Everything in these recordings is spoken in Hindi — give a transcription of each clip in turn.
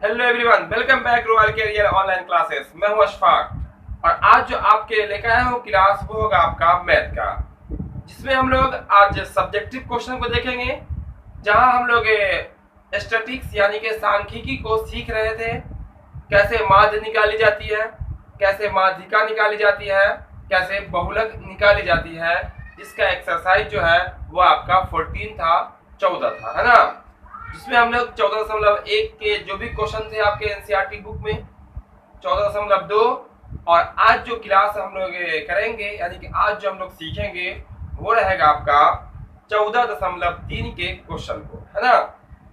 Hello everyone, welcome back Royal Career online classes. मैं हूं अशफाक और आज जो आपके लिए लेकर आया हूं क्लास वो होगा आपका मैथ का, जिसमें हम लोग आज सब्जेक्टिव क्वेश्चन को देखेंगे, जहां हम लोग स्टैटिस्टिक्स यानी कि सांख्यिकी को सीख रहे थे। कैसे माध्य निकाली जाती है, कैसे माध्यिका निकाली जाती है, कैसे बहुलक निकाली जाती है, जिसका एक्सरसाइज जो है वो आपका 14 था, 14 था, है ना। जिसमें हम लोग 14.1 के जो भी क्वेश्चन थे आपके एनसीईआरटी बुक में, 14.2 और आज जो क्लास हम लोग करेंगे यानी कि आज जो हम लोग सीखेंगे वो रहेगा आपका 14.3 के क्वेश्चन को, है ना।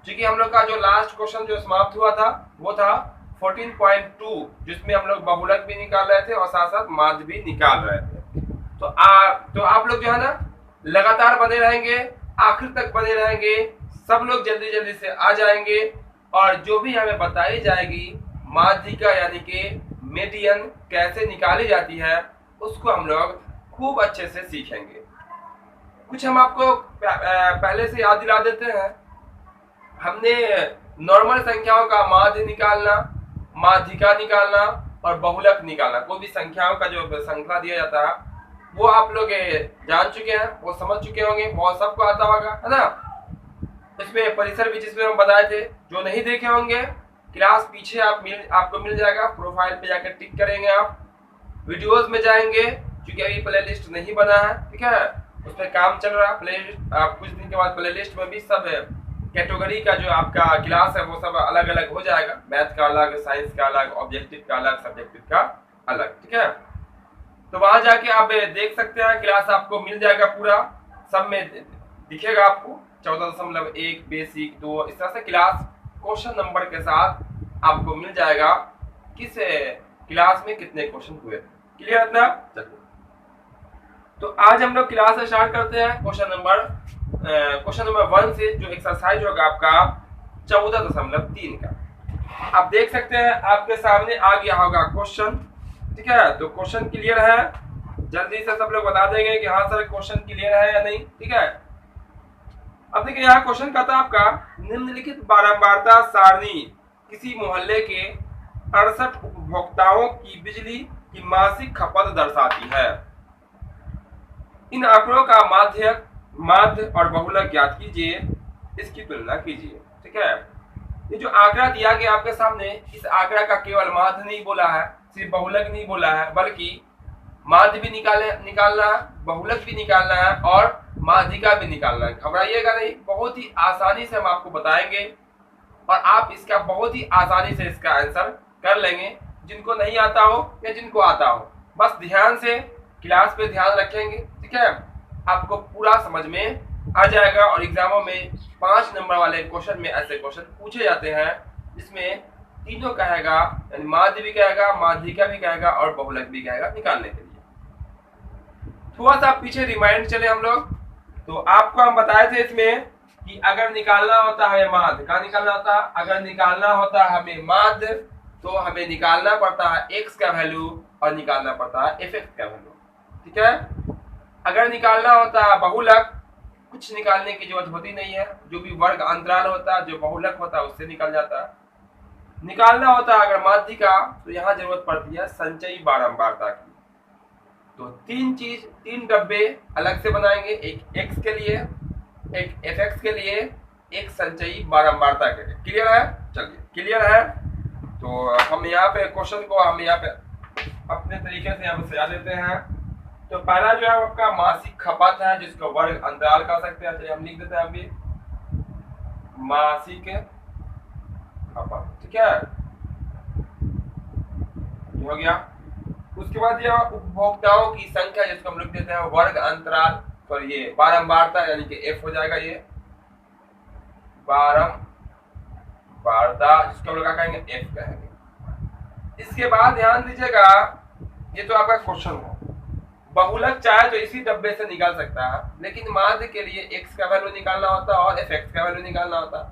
क्योंकि हम लोग का जो लास्ट क्वेश्चन जो समाप्त हुआ था वो था 14.2, जिसमें हम लोग बहुलक भी निकाल रहे थे और साथ साथ माध्य भी निकाल रहे थे। तो आप लोग जो है ना लगातार बने रहेंगे, आखिर तक बने रहेंगे, सब लोग जल्दी जल्दी से आ जाएंगे और जो भी हमें बताई जाएगी माध्यिका यानी कि मीडियन कैसे निकाली जाती है उसको हम लोग खूब अच्छे से सीखेंगे। कुछ हम आपको पहले से याद दिला देते हैं। हमने नॉर्मल संख्याओं का माध्य निकालना, माध्यिका निकालना और बहुलक निकालना, कोई भी संख्याओं का जो श्रृंखला दिया जाता है वो आप लोग जान चुके हैं, वो समझ चुके होंगे, बहुत सबको आता होगा, है ना। इसमें परिसर भी जिसमें हम बताए थे, जो नहीं देखे होंगे क्लास पीछे आपको मिल जाएगा। प्रोफाइल पे जाकर टिक करेंगे, आप वीडियोस में जाएंगे, क्योंकि अभी प्ले लिस्ट नहीं बना है, ठीक है, उस पर काम चल रहा है। प्ले लिस्ट कुछ दिन के बाद प्ले लिस्ट में भी सब कैटेगरी का जो आपका क्लास है वो सब अलग अलग हो जाएगा। मैथ का अलग, साइंस का अलग, ऑब्जेक्टिव का अलग, सब्जेक्टिव का अलग, ठीक है। तो वहां जाके आप देख सकते हैं, क्लास आपको मिल जाएगा पूरा, सब में दिखेगा आपको 14.1 बेसिक 2 इस तरह से क्लास क्वेश्चन नंबर के साथ आपको मिल जाएगा किस क्लास में कितने क्वेश्चन हुए। क्लियर है ना। चलिए तो आज हम लोग क्लास स्टार्ट करते हैं क्वेश्चन नंबर 1 से, जो एक्सरसाइज होगा आपका 14.3 का। आप देख सकते हैं आपके सामने आ गया होगा क्वेश्चन, ठीक है। तो क्वेश्चन क्लियर है, जल्दी से सब लोग बता देंगे कि हाँ सर क्वेश्चन क्लियर है या नहीं, ठीक है। अब देखिए यहाँ क्वेश्चन कहता है आपका, निम्नलिखित बारंबारता सारणी किसी मोहल्ले के 68 उपभोक्ताओं की बिजली की मासिक खपत दर्शाती है। इन आंकड़ों का माध्य और बहुलक ज्ञात कीजिए, इसकी तुलना कीजिए, ठीक है। ये जो आंकड़ा दिया गया आपके सामने, इस आंकड़ा का केवल माध्य नहीं बोला है, सिर्फ बहुलक नहीं बोला है, बल्कि माध्य भी निकालना है, बहुलक भी निकालना है और माध्यिका भी निकालना है। घबराइएगा नहीं, बहुत ही आसानी से हम आपको बताएंगे और आप इसका बहुत ही आसानी से इसका आंसर कर लेंगे, जिनको नहीं आता हो या जिनको आता हो। बस ध्यान से क्लास पे ध्यान रखेंगे, ठीक है, आपको पूरा समझ में आ जाएगा। और एग्जामों में 5 नंबर वाले क्वेश्चन में ऐसे क्वेश्चन पूछे जाते हैं जिसमें तीनों कहेगा, यानी माध्य भी कहेगा, माध्यिका भी कहेगा और बहुलक भी कहेगा निकालने के लिए। थोड़ा सा पीछे रिमाइंड चले हम लोग, तो आपको हम बताए थे इसमें कि अगर निकालना होता है माध्य, कहाँ निकालना होता है, अगर निकालना होता है हमें माध्य तो हमें निकालना पड़ता है x का वैल्यू और निकालना पड़ता है fx का वैल्यू, ठीक है। अगर निकालना होता है बहुलक, कुछ निकालने की जरूरत होती नहीं है, जो भी वर्ग अंतराल होता है, जो बहुलक होता है उससे निकल जाता है। निकालना होता है अगर माध्यिका तो यहाँ जरूरत पड़ती है संचयी बारंबारता की। तो तीन डब्बे अलग से बनाएंगे, एक x के लिए, एक fx के लिए, एक संचयी बारंबारता के लिए। क्लियर है। चलिए क्लियर है, तो हम यहाँ पे क्वेश्चन को हम यहाँ पे अपने तरीके से यहाँ पे सजा देते हैं। तो पहला जो है आपका मासिक खपत है, जिसको वर्ग अंतराल कह सकते हैं। चलिए हम लिख देते हैं अभी मासिक खपत, ठीक है, हो गया। उसके बाद यह उपभोक्ताओं की संख्या, जिसको हम लिख देते हैं वर्ग अंतराल, तो ये बारंबारता यानी कि f हो जाएगा, ये बारंबारता, जिसको हम लोग क्या कहेंगे, f कहेंगे। इसके बाद ध्यान दीजिएगा, ये तो आपका क्वेश्चन है। बहुलक चाहे तो इसी डब्बे से निकाल सकता है, लेकिन माध्य के लिए x का वैल्यू निकालना होता है और fx का वैल्यू निकालना होता है।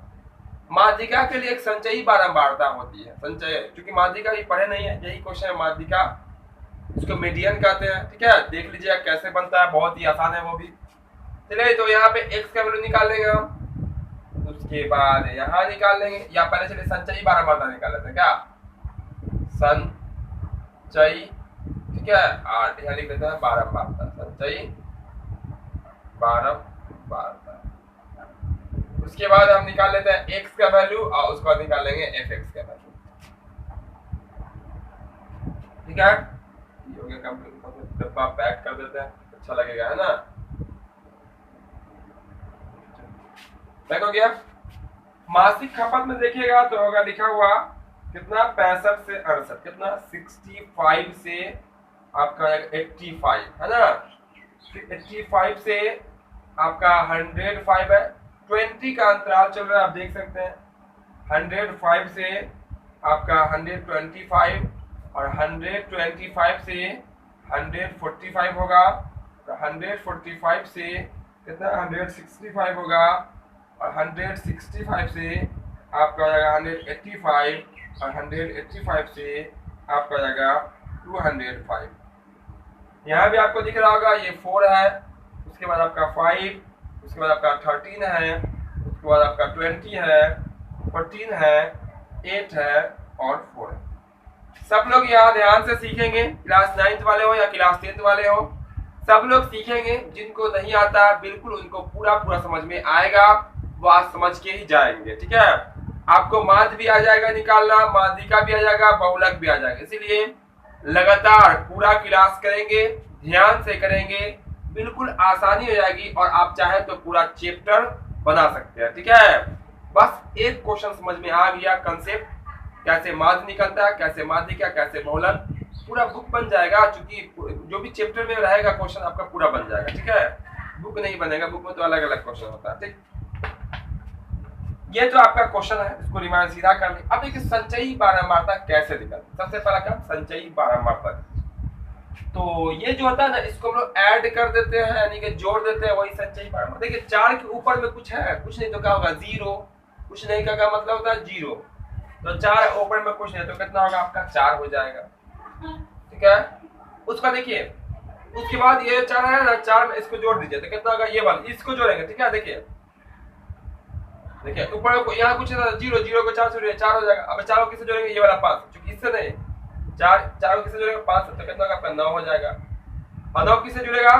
माध्यिका के लिए एक संचयी बारंबारता होती है, संचय, क्योंकि माध्यिका भी पढ़े नहीं है, यही क्वेश्चन है माध्यिका, इसको मीडियन कहते हैं, ठीक है। देख लीजिए कैसे बनता है, बहुत ही आसान है वो भी। चलिए तो यहाँ पे x का वैल्यू निकाल लेंगे हम, उसके बाद यहाँ निकाल लेंगे, या पहले चलिए संचयी बारंबारता निकाल लेते हैं क्या, संचयी, ठीक है, 8 यहाँ लिख देते हैं बारंबारता, संचयी बारंबारता। उसके बाद हम निकाल लेते हैं x का वैल्यू और उसके बाद निकाल लेंगे fx का वैल्यू, ठीक है। ये हो गया कंप्लीट, डब्बा पैक कर देते हैं, अच्छा लगेगा, है ना। पैक हो गया। मासिक खपत में देखिएगा तो होगा लिखा हुआ कितना, 65 से 68, कितना 65 से आपका 85, है ना। 85 से आपका 105 है, 20 का अंतराल चल रहा है, आप देख सकते हैं। 105 से आपका 125 और 125 से 145 होगा, तो 145 से कितना 165 होगा, और 165 से आपका हो जाएगा 185, और 185 से आपका हो जाएगा 205। यहाँ भी आपको दिख रहा होगा ये 4 है, उसके बाद आपका 5, उसके बाद आपका 13 है, उसके बाद आपका 20 है, 14 है, 8 है और 4 है। सब लोग यहाँ ध्यान से सीखेंगे, क्लास 9th वाले हो या क्लास 10th वाले हो, सब लोग सीखेंगे। जिनको नहीं आता बिल्कुल उनको पूरा पूरा समझ में आएगा, वो आज समझ के ही जाएंगे, ठीक है। आपको माध्य भी आ जाएगा निकालना, माध्यिका भी आ जाएगा, बहुलक भी आ जाएगा, इसीलिए लगातार पूरा क्लास करेंगे, ध्यान से करेंगे, बिल्कुल आसानी हो जाएगी और आप चाहे तो पूरा चैप्टर बना सकते हैं, ठीक है। बस एक क्वेश्चन समझ में आ गया, कंसेप्ट कैसे माध्य निकलता है, कैसे माध्यिका, कैसे बहुलक, पूरा बुक बन जाएगा। क्योंकि जो भी चैप्टर में रहेगा क्वेश्चन आपका पूरा बन जाएगा, ठीक है। बुक नहीं बनेगा, बुक में तो अलग अलग क्वेश्चन होता है, ठीक। ये जो आपका क्वेश्चन है इसको रिमाइंड सीधा कर ले। अब देखिए संचयी बारंबारता कैसे निकलती, सबसे पहला काम संचयी बारंबारता। तो ये जो होता है ना, इसको हम लोग ऐड कर देते हैं, यानी कि जोड़ देते हैं, वही संचयी बारंबारता। देखिए 4 के ऊपर में कुछ है, कुछ नहीं तो क्या होगा 0, कुछ नहीं का क्या मतलब होता है 0, तो 4 ऊपर में कुछ नहीं तो कितना होगा आपका 4 हो जाएगा, ठीक है। उसका देखिए उसके बाद ये 4 है ना, 4 में इसको जोड़ दीजिए तो कितना होगा, ये वाला इसको जोड़ेंगे, ठीक है। देखिए देखिए ऊपर यहाँ कुछ 0, 0 को 4 से जोड़ेंगे 4 हो जाएगा। अब 4 को किससे जोड़ेंगे, ये वाला 5, क्योंकि इससे नहीं 4 को किससे जोड़ेंगे 5 तो कितना होगा आपका 9 हो जाएगा। और 9 किससे जुड़ेगा,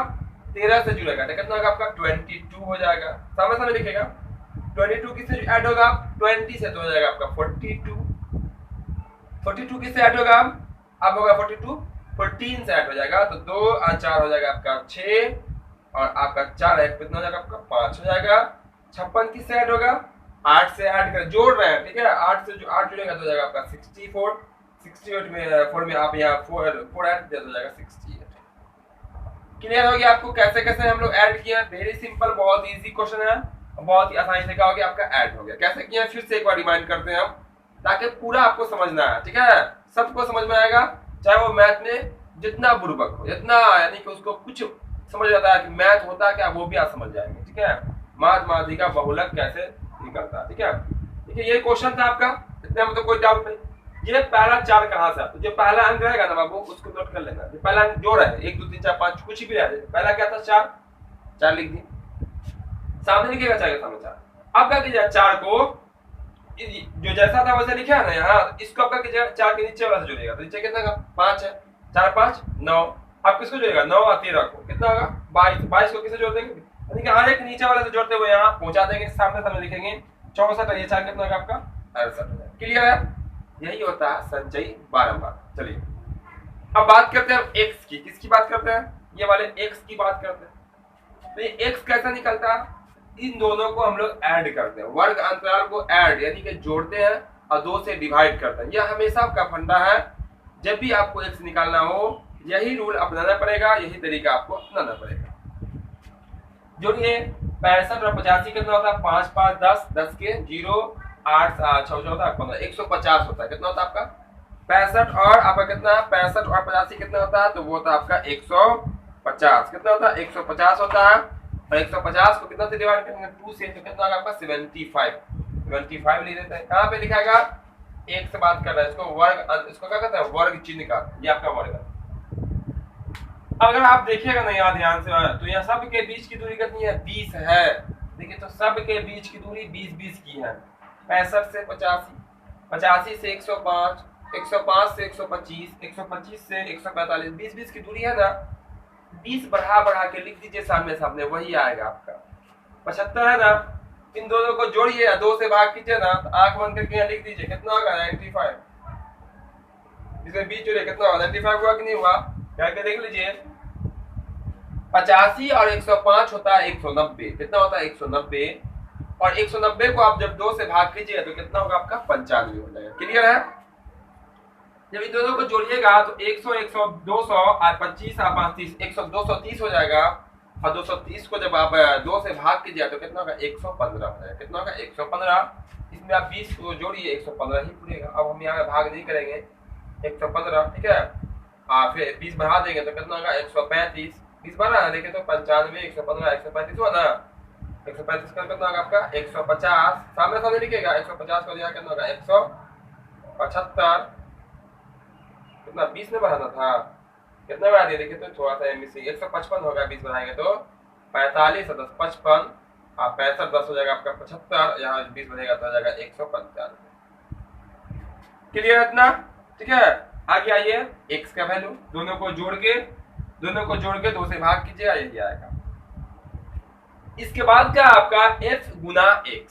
13 से जुड़ेगा तो कितना होगा आपका 22 हो जाएगा। सामने सामने लिखेगा 22 किससे ऐड होगा, 20 से तो हो जाएगा आपका 42, 42 किससे ऐड होगा, अब होगा 42 14 से ऐड हो जाएगा, तो 2 और 4 हो जाएगा आपका 6, और आपका 4 कितना हो जाएगा आपका 5 हो जाएगा। 56 किससे ऐड होगा, 8 से ऐड कर जोड़ रहे हैं, ठीक है। 8 से जो 8 जुड़ेगा तो हो जाएगा आपका 64, 68 में 4 में आप यहाँ 4 ऐड दिया तो जाएगा 68। क्लियर हो गया आपको कैसे कैसे हम लोग ऐड किया, वेरी सिंपल, बहुत इजी क्वेश्चन है, बहुत ही आसानी से कहोगे आपका ऐड हो गया। कैसे किया फिर से एक बार रिमाइंड करते हैं हम, ताकि पूरा आपको समझना है, ठीक है। सबको समझ में आएगा, चाहे वो मैथ में जितना बुर्बक हो, जितना यानी कि उसको कुछ समझ आता है कि मैथ होता है क्या, वो भी आप समझ जाएंगे, ठीक है। माध्य माध्यिका बहुलक कैसे निकलता है, ठीक है। देखिए ये क्वेश्चन था आपका, इतने में तो कोई डाउट नहीं। ये पहला 4 कहाँ से, तो जो पहला अंक रहेगा ना बाबू उसको नोट कर लेना। जो पहला अंक जोड़ है 1 2 3 4 5 कुछ भी रहे, पहला क्या था 4, 4 लिख दी, सामने लिखेगा 4 के सामने 4। अब क्या कीजिए 4 को जो जैसा था वैसे लिखा है ना यहाँ, इसको अब क्या कीजिएगा 4 के नीचे वाला से जोड़िएगा, तो नीचे कितना का 5 है, 4 5 9। अब किसको जोड़ेगा 9 और 13 को, कितना होगा 22, 22 को किसे जोड़ देंगे, यानी कि हर एक नीचे वाले से जोड़ते हुए यहाँ पहुंचा देंगे, सामने सामने लिखेंगे 64 और ये 4 कितना होगा आपका 68। क्लियर है, यही होता है संचयी बारंबार। चलिए अब बात करते हैं x की, किसकी बात करते हैं, ये वाले x की बात करते हैं। तो ये x कैसा निकलता है, इन दोनों को हम लोग ऐड करते हैं, वर्ग अंतराल को ऐड यानी कि जोड़ते हैं और 2 से डिवाइड करते हैं। यह हमेशा आपका फंडा है, जब भी आपको x निकालना हो यही रूल अपनाना पड़ेगा, यही तरीका आपको अपनाना पड़ेगा। जोड़िए 65 और 85 कितना होता है, 5 5 10, 10 के 0 8 6 14 15, 150 होता है। कितना होता है आपका 65 और आपका कितना 65 और 85 कितना होता है, तो वो होता है आपका 150। कितना होता है 150 होता है, और 150 को कितना से डिवाइड करेंगे 2 से, तो कितना होगा आपका 75 75 ले लेते हैं। कहाँ पे लिखाएगा, एक से बात कर रहा है, इसको वर्ग, इसको क्या कहते हैं वर्ग चिन्ह का, ये आपका वर्ग है। अगर आप देखिएगा ना यहाँ ध्यान से, तो यहाँ सब के बीच की दूरी कितनी है 20 है। देखिए देखिए तो सब के बीच की दूरी 20-20 की है। 65 से 85, 85 से 105, 105 से 125, 125 से 145, 20-20 की दूरी है ना, 20 बढ़ा बढ़ा के लिख दीजिए सामने सामने, वही आएगा आपका 75 है ना। इन दोनों को जोड़िए, 2 से भाग कीजिए ना, तो आंख बंद करके यहाँ लिख दीजिए, कितना होगा 95। इसमें बीच जोड़िए, कितना होगा 95 हुआ कि नहीं हुआ, करके देख लीजिए। 85 और 105 होता है 190, कितना होता है 190, और 190 को आप जब 2 से भाग कीजिए तो कितना होगा आपका 95 हो जाएगा। क्लियर है। जब इन दोनों को जोड़िएगा तो 100 100 200 और 25 और 5 30, 100 230 हो जाएगा, और 230 को जब आप 2 से भाग कीजिए तो कितना होगा 115 हो जाएगा। कितना होगा 115। इसमें आप 20 को जोड़िए, 115 ही पूरेगा। अब हम यहाँ भाग नहीं करेंगे, 115 ठीक है, फिर 20 बढ़ा देंगे तो कितना होगा 135, 20 बढ़ा ना देखें तो 95, 115, 135 हुआ ना, 135 का कितना होगा आपका 150, सामने सामने लिखिएगा, 150 को दिया कितना होगा 175, कितना 20 में बढ़ाना था, कितना बढ़ा दिया देखिए तो थोड़ा सा मिसिंग, 155 होगा, 20 बढ़ाएंगे तो 45 और 10 55, 65 10 हो जाएगा आपका 75, यहाँ 20 बढ़ेगा तो हो जाएगा 195। क्लियर इतना, ठीक है। आगे आइए, x का वैल्यू दोनों को जोड़ के 2 से भाग कीजिए, यही आएगा। इसके बाद क्या आपका f गुना x,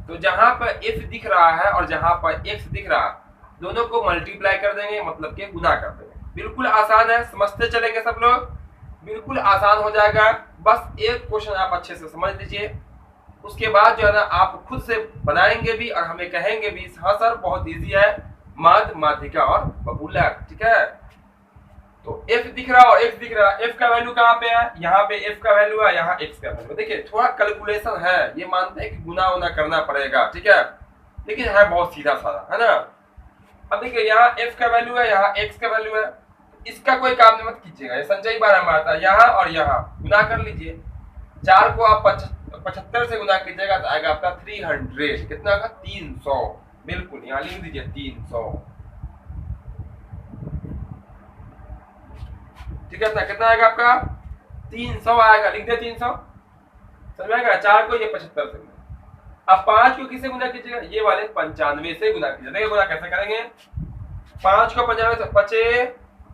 तो जहां पर f दिख रहा है और जहां पर x दिख रहा है, दोनों को मल्टीप्लाई कर देंगे, मतलब के गुना कर देंगे। बिल्कुल आसान है, समझते चलेंगे सब लोग, बिल्कुल आसान हो जाएगा। बस एक क्वेश्चन आप अच्छे से समझ लीजिए, उसके बाद जो है ना आप खुद से बनाएंगे भी और हमें कहेंगे भी हाँ सर बहुत इजी है, माध्य, माध्यिका और बहुलक, ठीक है। तो f दिख रहा और x दिख रहा, f का वैल्यू कहाँ पे है, यहाँ पे f का वैल्यू है, यहाँ x का वैल्यू। देखिए थोड़ा कैलकुलेशन है, ये मानते हैं कि गुना उना करना पड़ेगा, ठीक है, लेकिन है बहुत सीधा साधा, है ना। अब देखिए यहाँ f का वैल्यू है, यहाँ x का वैल्यू है, इसका कोई काम नहीं मत कीजिएगा, ये संचयी बारह मारता है, यहाँ और यहाँ गुना कर लीजिए। 4 को आप 75 से गुना कीजिएगा तो आएगा आपका 300, कितना होगा 300, बिल्कुल यहाँ लिख दीजिए 300, ठीक है। कितना आएगा आपका 300 आएगा, लिख दे 300, समझ में आएगा। 4 को ये 75 से, अब 5 को किससे गुना कीजिएगा, ये वाले 95 से गुना कीजिए। देखिए गुना कैसे करेंगे, 5 को 95 से बचे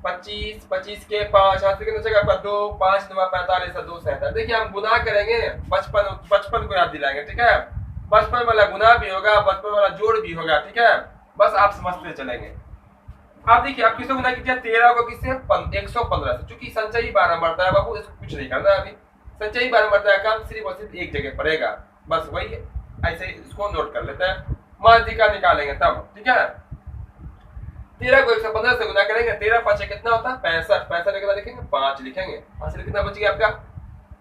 25, 25 के 5 हाथ से कितना बचेगा आपका 2, 5 9 45 2 67। देखिए हम गुना करेंगे, बचपन को याद दिलाएंगे, ठीक है। बचपन वाला गुना भी होगा, बचपन वाला जोड़ भी होगा, ठीक है, बस आप समझते चलेंगे। आप देखिए आप किससे गुना कीजिए, 13 को किससे 115 से, चूंकि संचयी 12 बढ़ता है बाबू, इसको कुछ नहीं करना है अभी, संचयी 12 बढ़ता है, काम सिर्फ और सिर्फ एक जगह पड़ेगा, बस वही है, ऐसे इसको नोट कर लेते हैं, माध्यिका निकालेंगे तब, ठीक है। 13 को 115 से गुना करेंगे, 13 5 कितना होता है 65, 65 कितना लिखेंगे 5 लिखेंगे, हासिल कितना बच गया आपका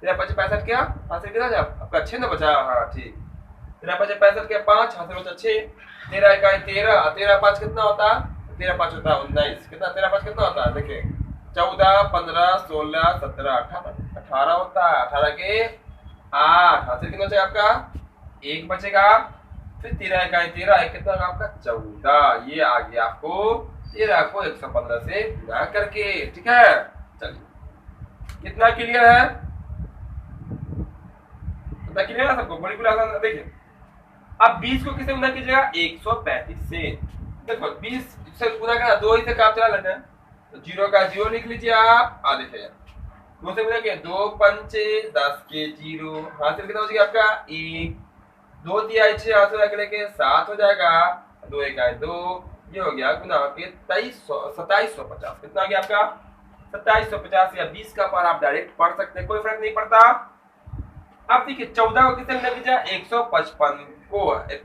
13 5 65 क्या हासिल कितना आपका 6 ना बचा, हाँ ठीक, 13 5 65 के 5 हासिल बचा 6, 13 इकाई 13, 13 5 कितना होता है, 13 5 होता है 19, कितना 13 5 कितना होता है देखिए 14 15 16 17 18 होता है, 18 के 8 हासिल कितना बचेगा आपका 1 बचेगा, फिर 13 इकाई 13 कितना होगा आपका 14, ये आ गया आपको 13 को 115 से गुना करके, ठीक है। चलिए कितना क्लियर है, कितना क्लियर है सबको, बड़ी आसान। देखिए अब 20 को किससे गुना कीजिएगा 135 से, देखो 20 से गुना करना 2 ही से काम चला लेते हैं, तो 0 का 0 लिख लीजिए आप, आ देखिए 2 से गुना किया 2 पंचे 10 के 0, हासिल कितना हो जाएगा आपका 1, 2 दिया 6 हासिल रखने के 7 हो जाएगा, 2 इकाई 2, ये हो गया गुना के 2750, कितना आ गया आपका 2750, या 20 का पार आप डायरेक्ट पढ़ सकते हैं, कोई फर्क नहीं पड़ता। अब देखिए 14 को किससे गुना कीजिए 155 को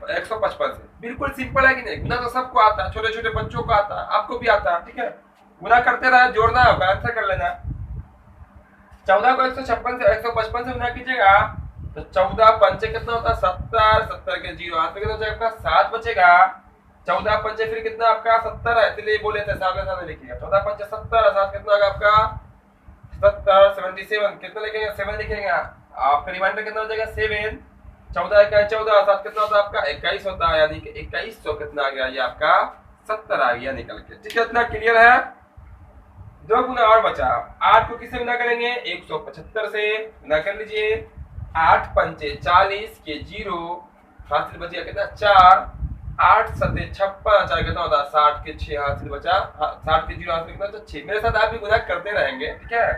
155 से, बिल्कुल सिंपल है कि नहीं, गुना तो सबको आता है, छोटे छोटे बच्चों को आता है, आपको भी आता है, ठीक है। गुना करते रहे, जोड़ना होगा, आंसर कर लेना। 14 को 156 से 155 से गुना कीजिएगा तो 14 पंचे कितना होता है 70, 70 के 0 हाथ में कितना बचेगा आपका 7 बचेगा, 14 पंचे फिर कितना आपका 70 है, इसलिए बोले थे सामने सामने लिखिएगा, 14 पंचे 70, 7 कितना होगा आपका 70, 77 कितना लिखेंगे 7 लिखेंगे, आपका रिमाइंडर कितना हो जाएगा 7, 14 इकाई 14, 7 कितना होता है आपका 21 होता है, यानी कि 2100 कितना आ गया, ये आपका 70 आ गया निकल के, ठीक है। इतना क्लियर है। 2 गुना और बचा, 8 को किससे गुना करेंगे 175 से गुना कर लीजिए, 8 पंचे 40 के 0 हाथ से बच गया कितना 4, 8 सते 56, 4 कितना होता है 60 के 6 हाथ से बचा 60 के 0 हाथ से कितना तो 6। मेरे साथ आप भी गुना करते रहेंगे, ठीक है।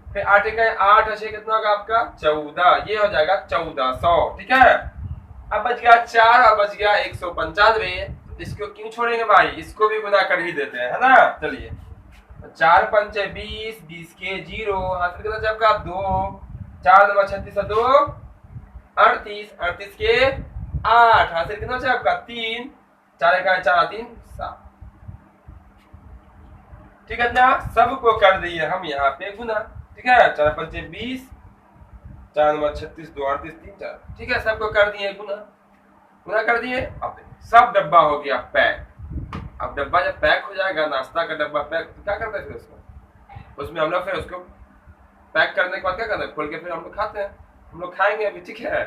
फिर 8 का 8 और 6 कितना होगा आपका 14, ये हो जाएगा 1400, ठीक है। अब बच गया 4 और बच गया 195, इसको क्यों छोड़ेंगे भाई, इसको भी गुना कर ही देते हैं, है ना। चलिए 4 पंचे 20, 20 के 0 हाथ में कितना आपका 2, 4 नंबर 36 2 38, 38 के 8 हाथ से कितना आपका 3, 4 का 4 3 7, ठीक है ना। सबको कर दिए हम यहाँ पे गुना, ठीक है। 4 पंचे 20, 4 नंबर 36 2 38 3 4, ठीक है। सबको कर दिए गुना, गुना कर दिए। अब सब डब्बा हो गया पैक। अब डब्बा जब पैक हो जाएगा, नाश्ता का डब्बा पैक, तो क्या करते हैं फिर उसमें हम लोग फिर उसको पैक करने के बाद क्या करते हैं, खोल के फिर हम लोग खाते हैं। हम लोग खाएंगे अभी, ठीक है।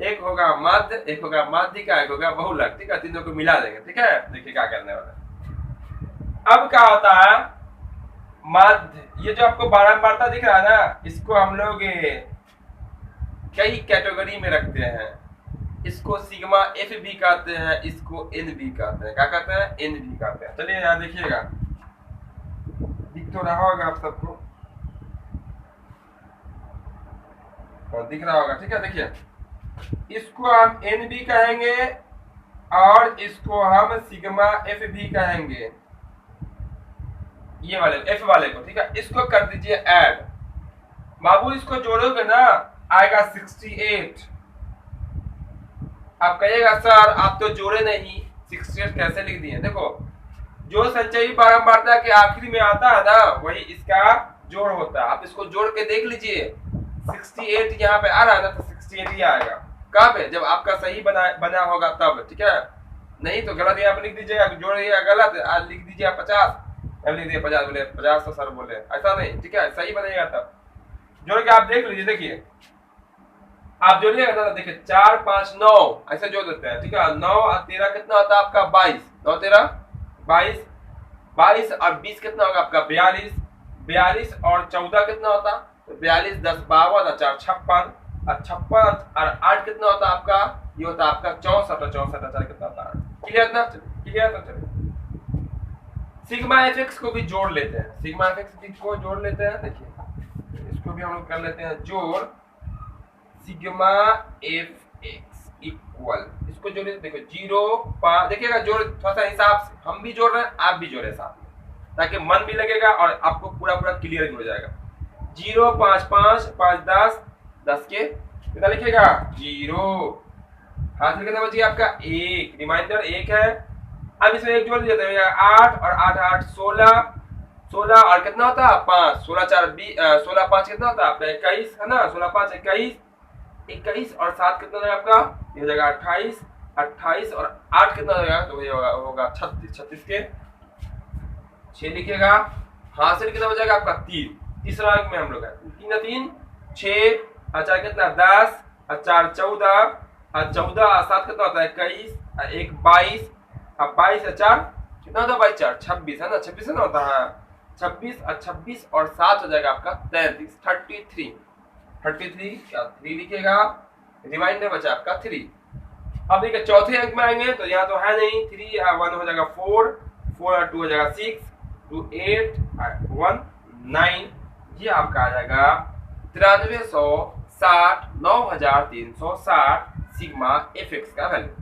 एक होगा माध्य, एक होगा माध्यिका, एक होगा बहुलक, ठीक है। तीनों को मिला देंगे, ठीक है। देखिए क्या करने वाला। अब क्या होता है माध्य, ये जो आपको बारंबारता दिख रहा है ना, इसको हम लोग कई कैटेगरी में रखते हैं। इसको सिग्मा एफ भी कहते हैं, इसको एन भी कहते हैं। क्या कहते हैं, एन भी कहते हैं। चलिए यहाँ देखिएगा, दिख तो रहा होगा आप सबको, दिख रहा होगा, ठीक है। देखिए इसको हम एन भी कहेंगे और इसको हम सिग्मा एफ भी कहेंगे, ये वाले एफ वाले को, ठीक है। इसको कर दीजिए ऐड। बाबू इसको जोड़ोगे ना आएगा 68। आप कहिएगा सर आप तो जोड़े नहीं, 68 कैसे लिख दिए। देखो जो संचयी बारंबारता के आखिरी में आता है ना, वही इसका जोड़ होता है। आप इसको जोड़ के देख लीजिए, 68 यहाँ पे आ रहा है ना, तो 68 ही आएगा। कब है, जब आपका सही बना होगा तब, ठीक है। नहीं तो गलत यहाँ पे लिख दीजिएगा, जोड़िएगा गलत, आज लिख दीजिए 50, अब लिख दिए 50, बोले 50 तो सर बोले, ऐसा नहीं, ठीक है। सही बनेगा तब जोड़ के आप देख लीजिए। देखिए आप जोड़िएगा ना, देखिए 4 5 9 ऐसे जोड़ देते हैं, ठीक है। 9 और 13 कितना होता है आपका 22, 9 13 22, 22 और 20 कितना होगा आपका 42, 42 और 14 कितना होता, तो 42 10 52 और 4 56, और 56 और 8 कितना होता आपका, ये होता आपका 64, और 64 और 4 कितना होता है। क्लियर ना, क्लियर। तो चलिए सिग्मा एफएक्स को भी जोड़ लेते हैं, सिग्मा एफएक्स को जोड़ लेते हैं। देखिए इसको भी हम लोग कर लेते हैं जोड़, सिग्मा एफ एक्स इक्वल, इसको जोड़िए। देखो 0 5, देखिएगा जोड़ थोड़ा सा हिसाब से, हम भी जोड़ रहे हैं आप भी जोड़े साथ में, ताकि मन भी लगेगा और आपको पूरा पूरा क्लियर भी हो जाएगा। 0 5 5 5 10, 10 के कितना लिखिएगा 0, हाथ में कितना बच गया आपका 1, रिमाइंडर 1 है। अब इसमें एक जोड़ दिया 8 और 8 8 16, 16 और कितना होता है 5, 16 4 20, 16 5 कितना होता है आपका 21, है ना। 16 5 21, 21 और 7 कितना है आपका, ये हो जाएगा 28, 28 और 8 कितना हो जाएगा, तो ये होगा 36, 36 के 6 लिखिएगा। हासिल कितना हो जाएगा आपका 3, तीसरा अंक में हम लोग है 3 3 6 और 4 कितना 10 और 4 14 और 14 और 7 कितना होता है 21 और 1 22 और 22 और 4 कितना होता है भाई 4 26, है ना। 26 है ना होता है 26 और 26 और 7 हो जाएगा आपका 33, 33, 33 क्या 3 लिखिएगा, रिमाइंडर बचा आपका 3। अब देखिए चौथे अंक में आएंगे तो यहाँ तो है नहीं, 3 और 1 हो जाएगा 4, 4 और 2 हो जाएगा 6, 2 8 और 1 9, ये आपका आ जाएगा 9360 9360 सिग्मा एफएक्स का वैल्यू।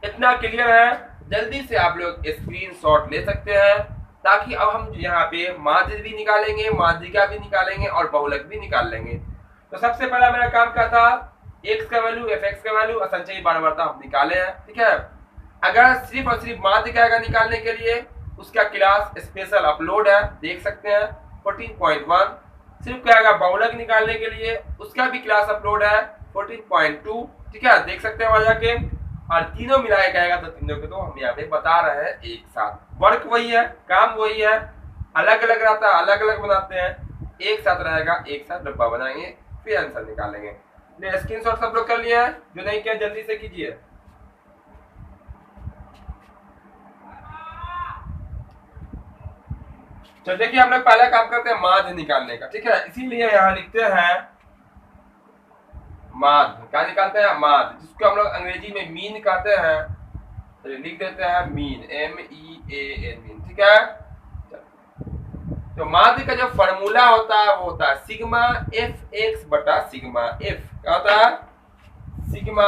इतना क्लियर है। जल्दी से आप लोग स्क्रीनशॉट ले सकते हैं, ताकि अब हम यहाँ पे माध्य भी निकालेंगे, माध्यिका भी निकालेंगे और बहुलक भी निकाल लेंगे। तो सबसे पहला मेरा काम क्या था, x का वैल्यू, fx का वैल्यू और संचयी बारंबारता हम निकाले हैं, ठीक है। अगर सिर्फ और सिर्फ माध्यिका का निकालने के लिए उसका क्लास स्पेशल अपलोड है, देख सकते हैं 14.1। सिर्फ क्या है बहुलक निकालने के लिए उसका भी क्लास अपलोड है 14.2, ठीक है, देख सकते हैं वहां जाके। और तीनों मिलाया जाएगा तो तीनों को तो हम यहाँ पे बता रहे हैं एक साथ। वर्क वही है, काम वही है, अलग अलग रहता है, अलग अलग बनाते हैं, एक साथ रहेगा, एक साथ डब्बा बनाएंगे, फिर आंसर निकालेंगे। स्क्रीनशॉट सब लोग कर लिया है, जो नहीं किया जल्दी से कीजिए। तो देखिए हम लोग पहला काम करते हैं माध्य निकालने का, ठीक है। इसीलिए यहाँ लिखते हैं माध्य। क्या निकालते हैं? माध्य, जिसको हम लोग अंग्रेजी में मीन कहते हैं। तो लिख देते हैं मीन, MEAN, मीन। ठीक है। तो माध्य का जो फॉर्मूला होता है वो होता है सिग्मा FX बटा सिग्मा F। क्या होता है? सिग्मा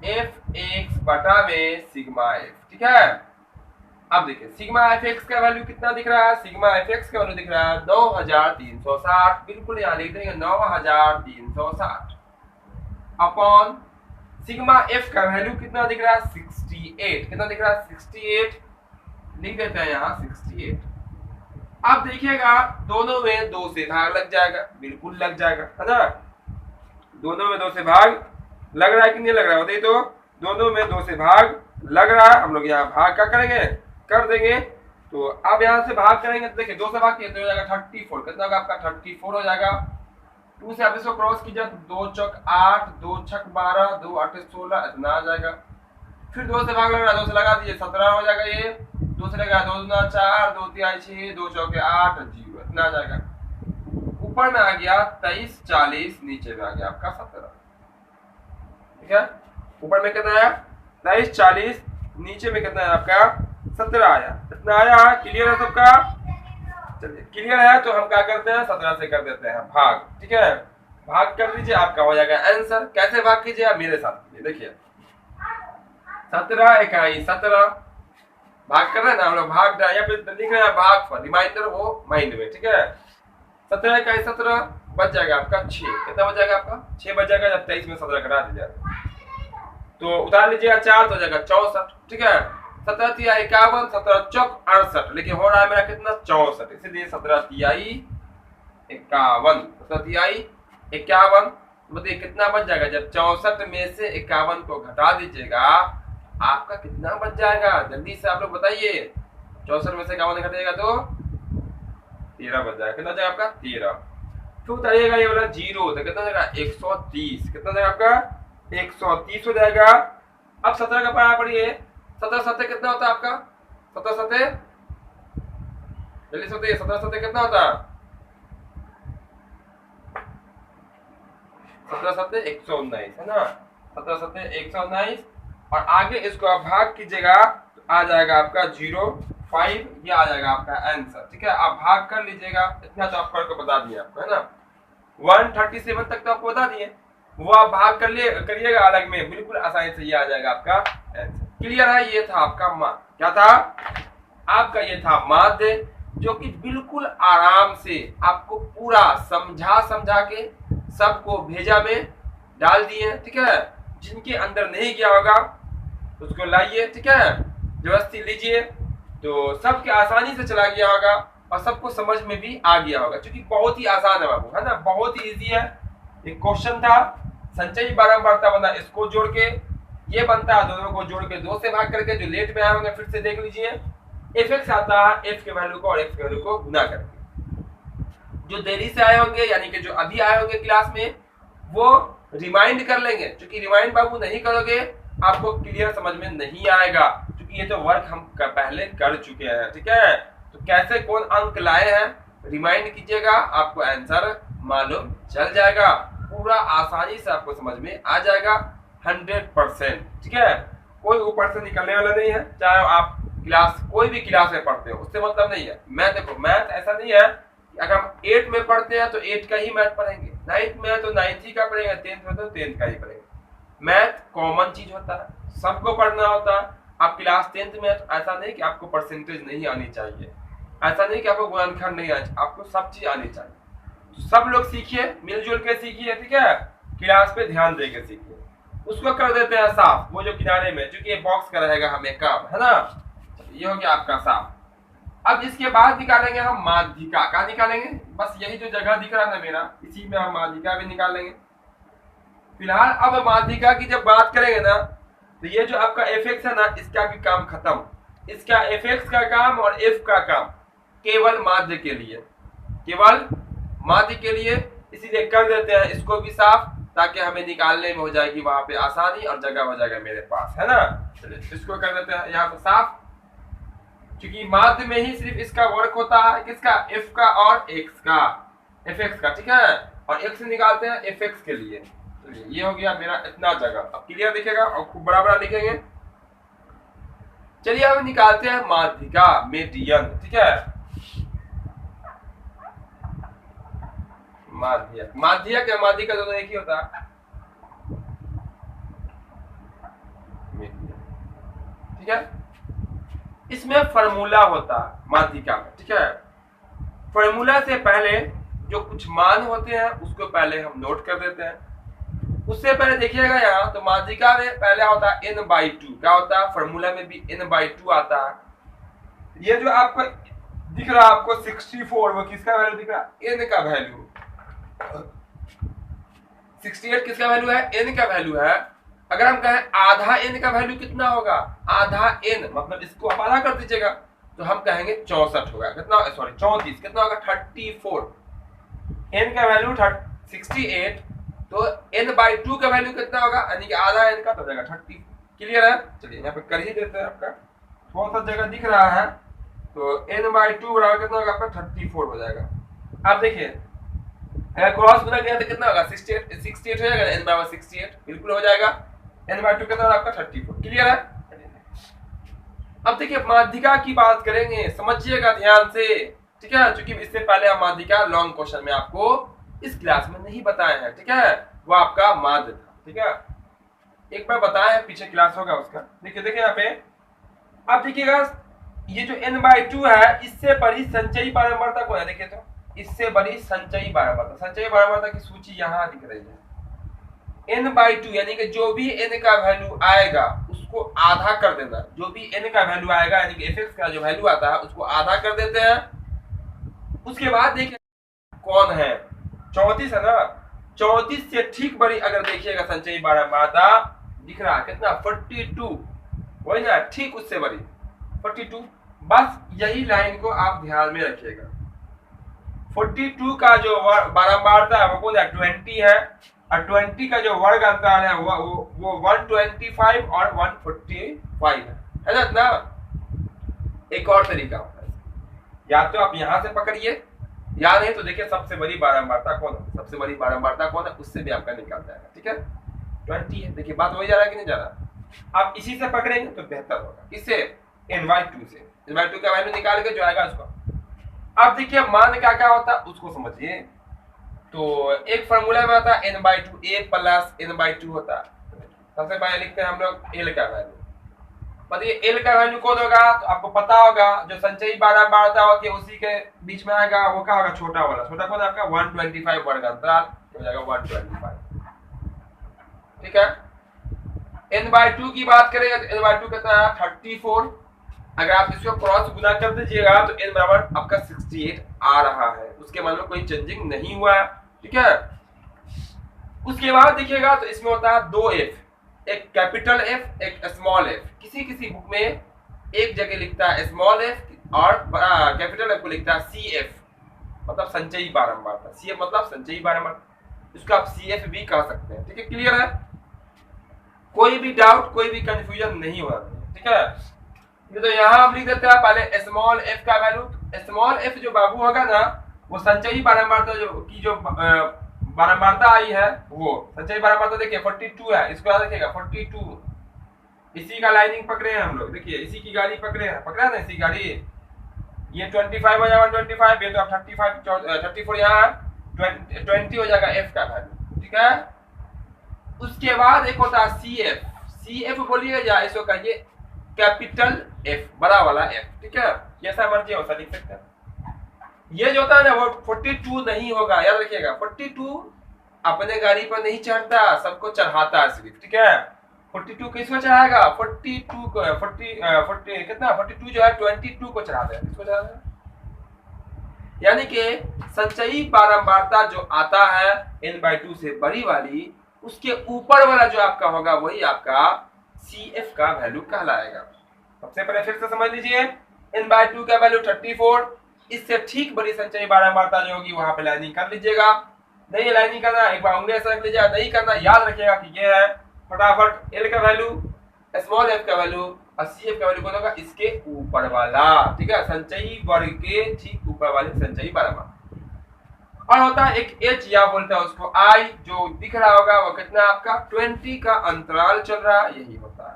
FX बटा में सिग्मा F। ठीक है। अब देखिए सिग्मा FX का वैल्यू कितना दिख रहा है? सिग्मा FX का वैल्यू दिख रहा है 9360। बिल्कुल यहाँ लिख देंगे 9360 अपॉन सिग्मा F का वैल्यू कितना दिख रहा है? 68। कितना दिख रहा है? 68। लिख देते हैं यहाँ 68। अब देखिएगा दोनों में 2 से भाग लग जाएगा। बिल्कुल लग जाएगा, है ना। दोनों में 2 से भाग लग रहा है कि नहीं लग रहा है? बताइए तो। दोनों में 2 से भाग लग रहा है। हम लोग यहाँ भाग क्या करेंगे? कर देंगे। तो अब यहाँ से भाग करेंगे तो देखिए 2 से भाग किए तो हो जाएगा 34। कितना होगा आपका? 34 हो जाएगा। 2 से आप इसको क्रॉस कीजिए तो 2 चौक 8, 2 छक 12, 2 8 16, इतना आ जाएगा। फिर 2 से भाग लग रहा है, 2 से लगा दीजिए 17 हो जाएगा। ये 2 से लगा 2 दूना 4, 2 तिहाई 6, 2 चौके 8, 0, इतना आ जाएगा। ऊपर में आ गया 23 40, नीचे में आ गया आपका 17। ठीक है। ऊपर में कितना आया? 23 40, नीचे में कितना है आपका? 17 आया। इतना आया। क्लियर है सबका? चलिए क्लियर है तो हम क्या करते हैं? 17 से कर देते हैं भाग। ठीक है। भाग कर दीजिए, आपका हो जाएगा आंसर। कैसे भाग कीजिए? आप मेरे साथ कीजिए। देखिए 17 इकाई 17 भाग कर रहे हैं ना हम लोग। भाग या फिर लिख रहे हैं भाग पर, रिमाइंडर वो माइंड में। ठीक है। 17 इकाई 17 बच जाएगा आपका 6। कितना बच जाएगा आपका? 6 बच जाएगा। जब 23 में 17 घटा दीजिए तो उतार लीजिएगा 4 तो हो जाएगा 64। ठीक है। 17 तिहाई 51, 17 चौक 68, लेकिन हो रहा है मेरा कितना? 64। इसीलिए 17 तिहाई 51, 17 तिहाई 51। बताइए कितना बच जाएगा? जब 64 में से 51 को घटा दीजिएगा आपका कितना बच जाएगा? जल्दी से आप लोग बताइए। 64 में से 51 घटेगा तो 13 बच जाएगा। कितना जाएगा आपका? 13। फिर उतारिएगा ये वाला 0 तो कितना जाएगा? 130। कितना जाएगा आपका? 130 हो जाएगा। अब 17 का पारा पढ़िए। 17 7 कितना होता है आपका? 17 7 जल्दी सोचिए। 17 7 कितना होता है? 17 7 119 है ना। 17 7 119 और आगे इसको आप भाग कीजिएगा तो आ जाएगा आपका 05। ये आ जाएगा आपका आंसर। ठीक है। आप भाग कर लीजिएगा। इतना तो आप करके बता दिए आपको, है ना। 137 तक तो आपको बता दिए। वो आप भाग कर लिए करिएगा अलग में, बिल्कुल आसानी से ये आ जाएगा आपका आंसर। क्लियर है? ये था आपका क्या था आपका? ये था माध्य, जो कि बिल्कुल आराम से आपको पूरा समझा के सबको भेजा में डाल दिए। ठीक है। जिनके अंदर नहीं गया होगा उसको लाइए। ठीक है। जबरदस्ती लीजिए तो सबके आसानी से चला गया होगा और सबको समझ में भी आ गया होगा, क्योंकि बहुत ही आसान है बाबू, है ना। बहुत ही इजी है। एक क्वेश्चन था संचयी बारंबारता बना, इसको जोड़ के ये बनता है, दोनों को जोड़ के 2 से भाग करके। जो लेट में आए होंगे फिर से देख लीजिए। FX आता है F के वैल्यू को और X के वैल्यू को गुना करके। जो देरी से आए होंगे यानी कि जो अभी आए होंगे क्लास में वो रिमाइंड कर लेंगे, क्योंकि रिमाइंड बाबू नहीं करोगे आपको क्लियर समझ में नहीं आएगा, क्योंकि ये तो वर्क हम पहले कर चुके हैं। ठीक है। तो कैसे कौन अंक लाए हैं रिमाइंड कीजिएगा, आपको आंसर मालूम चल जाएगा। पूरा आसानी से आपको समझ में आ जाएगा 100%। ठीक है। कोई ऊपर से निकलने वाला नहीं है। चाहे आप क्लास कोई भी क्लास में पढ़ते हो उससे मतलब नहीं है। मैथ देखो, मैथ ऐसा नहीं है कि अगर हम 8 में पढ़ते हैं तो 8 का ही मैथ पढ़ेंगे, 9th में है तो 9th ही का पढ़ेंगे, 10th में तो 10th का ही पढ़ेंगे। मैथ कॉमन चीज होता है, सबको पढ़ना होता है। आप क्लास 10th में है तो ऐसा नहीं कि आपको परसेंटेज नहीं आनी चाहिए, ऐसा नहीं कि आपको गुणनखंड नहीं आना, आपको सब चीज आनी चाहिए। सब लोग सीखिए, मिलजुल के सीखिए। ठीक है। क्लास पे ध्यान देके सीखिए। उसको कर देते हैं साफ, वो जो किनारे में, क्योंकि ये बॉक्स का रहेगा हमें काम, है ना। ये हो गया आपका साफ। अब इसके बाद निकालेंगे हम माध्यिका। क्या निकालेंगे? बस यही जो जगह दिख रहा है ना मेरा, इसी में हम माध्यिका भी निकाल लेंगे। फिलहाल अब माध्यिका की जब बात करेंगे ना तो ये जो आपका FX है ना, इसका भी काम खत्म। इसका FX का काम और F का काम केवल माध्य के लिए, केवल माध्य के लिए, इसीलिए कर देते हैं इसको भी साफ, ताकि हमें निकालने में हो जाएगी वहां पे आसानी और जगह हो जाएगा मेरे पास, है ना। चलिए इसको कर देते हैं यहाँ पे साफ, क्योंकि माध्य में ही सिर्फ इसका वर्क होता है, किसका? F का और X का, FX का। ठीक है। और X निकालते हैं FX के लिए, चलिए ये हो गया मेरा इतना जगह, अब क्लियर दिखेगा और खूब बड़ा बड़ा लिखेंगे। चलिए अब निकालते हैं माध्यिका, मीडियन, ठीक है। माध्यक, माध्यक या माध्यिका दोनों एक ही होता है, ठीक है। इसमें फॉर्मूला होता है माध्यिका में, ठीक है। फॉर्मूला से पहले जो कुछ मान होते हैं उसको पहले हम नोट कर देते हैं। उससे पहले देखिएगा यहाँ तो माध्यिका में पहले होता है n/2, क्या होता है फॉर्मूला में भी n/2 आता है। ये जो आपको दिख रहा है आपको 64, वो किसका वैल्यू दिख रहा है, n का वैल्यू। 68 किसका वैल्यू है, n का वैल्यू है। अगर हम कहें आधा n का वैल्यू कितना होगा, आधा n मतलब इसको आप आधा कर दीजिएगा तो हम कहेंगे 64 होगा, कितना सॉरी 34, कितना होगा 34। n का वैल्यू 68 तो n/2 का वैल्यू कितना होगा, यानी कि आधा n का तो हो जाएगा 30। क्लियर है। चलिए यहाँ पे कर ही देते हैं, आपका कौन सा जगह दिख रहा है तो n/2 बराबर कितना होगा आपका 34 हो जाएगा। आप देखिए अगर क्रॉस गुना किया तो कितना होगा 68 हो जाएगा, n/68 बिल्कुल हो जाएगा। n/2 कितना आपका 34। क्लियर है। अब देखिए माध्यिका की बात करेंगे, समझिएगा ध्यान से, ठीक है। क्योंकि इससे पहले हम माध्यिका लॉन्ग क्वेश्चन में आपको इस क्लास में नहीं बताए हैं, ठीक है। वो आपका माध्य था, ठीक है। एक बार बताया है, पीछे क्लास होगा उसका। देखिए यहाँ पे आप देखिएगा ये जो n/2 है इससे बड़ी संचयी बारंबारता कौन है, देखिए तो इससे बड़ी संचयी बारंबारता, संचयी बारंबारता की सूची यहाँ दिख रही है। n/2 यानी कि जो भी n का वैल्यू आएगा उसको आधा कर देना, जो भी n का वैल्यू आएगा यानी कि f(x) का जो वैल्यू आता है उसको आधा कर देते हैं। उसके बाद देखिए कौन है 34 है ना, 34 से ठीक बड़ी अगर देखिएगा संचयी बारंबारता दिख रहा है कितना 42, वही ना, ठीक उससे बड़ी 42। बस यही लाइन को आप ध्यान में रखिएगा। 42 का जो बारंबारता है वो कौन है 20 है, और 20 का जो वर्ग अंतर है वो 125 और 145 है ना। एक और तरीका होता है, या तो आप यहां से पकड़िए या नहीं तो देखिए सबसे बड़ी बारंबारता कौन है, सबसे बड़ी बारंबारता कौन है उससे भी आपका निकाल जाएगा, ठीक है। 20 है, देखिए बात हो जा रहा है कि नहीं जा रहा। आप इसी से पकड़ेंगे तो बेहतर होगा, किससे n/2 से, n/2 का वैल्यू निकाल के जो आएगा उसको। अब देखिए मान क्या क्या होता है उसको समझिए। तो एक फॉर्मूला में आता है n/2 a प्लस n/2 होता है। सबसे पहले लिखते हैं हम लोग l का वैल्यू। बताइए l का वैल्यू कौन होगा, तो आपको पता होगा जो संचयी बारंबारता होती है उसी के बीच में आएगा, वो क्या होगा छोटा वाला, छोटा कौन है आपका 125 वर्ग अंतराल हो जाएगा 125, ठीक है। n/2 की बात करेंगे तो n/2 कितना है 34। अगर आप इसको क्रॉस गुना कर दीजिएगा तो n बराबर आपका 68 आ रहा है, उसके मान में कोई चेंजिंग नहीं हुआ है, ठीक है। उसके बाद देखिएगा तो इसमें होता है 2 f, एक कैपिटल F एक स्मॉल f। किसी किसी बुक में एक जगह लिखता है स्मॉल f और कैपिटल F को लिखता है CF, मतलब संचयी बारंबारता। CF मतलब संचयी बारंबारता, इसको आप CF भी कह सकते हैं, ठीक है। क्लियर है, कोई भी डाउट कोई भी कंफ्यूजन नहीं होना चाहिए, ठीक है। ये तो यहाँ हम लिख देते हैं पहले स्मॉल f का वैल्यू। स्मॉल f जो बाबू होगा ना वो संचयी बारंबारता जो बारंबारता आई है वो संचयी बारंबारता देखिए 42 है, इसको याद रखिएगा 42। इसी का लाइनिंग पकड़े हैं हम लोग, देखिए इसी की गाड़ी पकड़े हैं, पकड़ा ना इसी गाड़ी। ये 25 हो जाएगा 125, ये तो आप 34 यहाँ 20 हो जाएगा f का वैल्यू, ठीक है। उसके बाद एक होता है CF, CF बोलिएगा इसको कहिए कैपिटल F, बड़ा वाला F, ठीक है। जैसा मर्जी हो वैसा लिख सकते हैं। ये जो होता है ना वो 42 नहीं होगा, याद रखिएगा 42 अपने गाड़ी पर नहीं चढ़ता, सबको चढ़ाता है सिर्फ, ठीक है। 42 किसको चढ़ाएगा 42 को 40 कितना 42 जो है 22 को चढ़ाता है, किसको चढ़ाता है। यानी कि संचयी बारंबारता जो आता है n/2 से बड़ी वाली उसके ऊपर वाला जो आपका होगा वही आपका CF का वैल्यू कहलाएगा। सबसे पहले फिर से समझ लीजिए n/2 का वैल्यू 34, इससे ठीक बड़ी संचयी बारंबारता जो होगी वहां पे लाइनिंग कर लीजिएगा। नहीं लाइनिंग करना एक बार उंगली से रख लीजिएगा, नहीं करना याद रखिएगा कि ये है फटाफट l का वैल्यू स्मॉल f का वैल्यू और CF का वैल्यू कौन होगा इसके ऊपर वाला, ठीक है। संचयी वर्ग के ठीक ऊपर वाले संचयी बारंबारता। और होता है एक एच या बोलते हैं उसको आई, जो दिख रहा होगा वो कितना आपका 20 का अंतराल चल रहा है, यही होता है।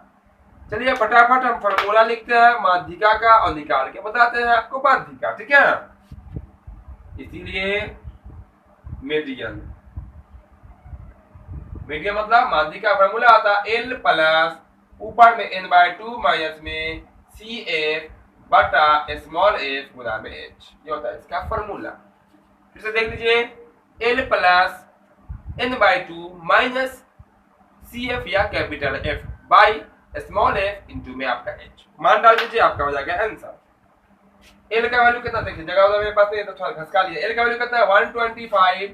चलिए फटाफट हम फॉर्मूला लिखते हैं माध्यिका का और निकाल के बताते हैं आपको माध्यिका, ठीक है। इसीलिए मीडियन, मीडियन मतलब माध्यिका फॉर्मूला आता है एल प्लस ऊपर में n/2 माइनस में सी एफ बटा स्मॉल एफ गुना में एच, ये होता है इसका फॉर्मूला। फिर से देख लीजिए l plus n/2 minus c f या capital F by small f into में आपका एच, मान डाल दीजिए आपका हो जाएगा आंसर। एल का वैल्यू कितना देखिए जगह होगा मेरे पास नहीं तो थोड़ा घसका लिए। एल का वैल्यू कितना है 125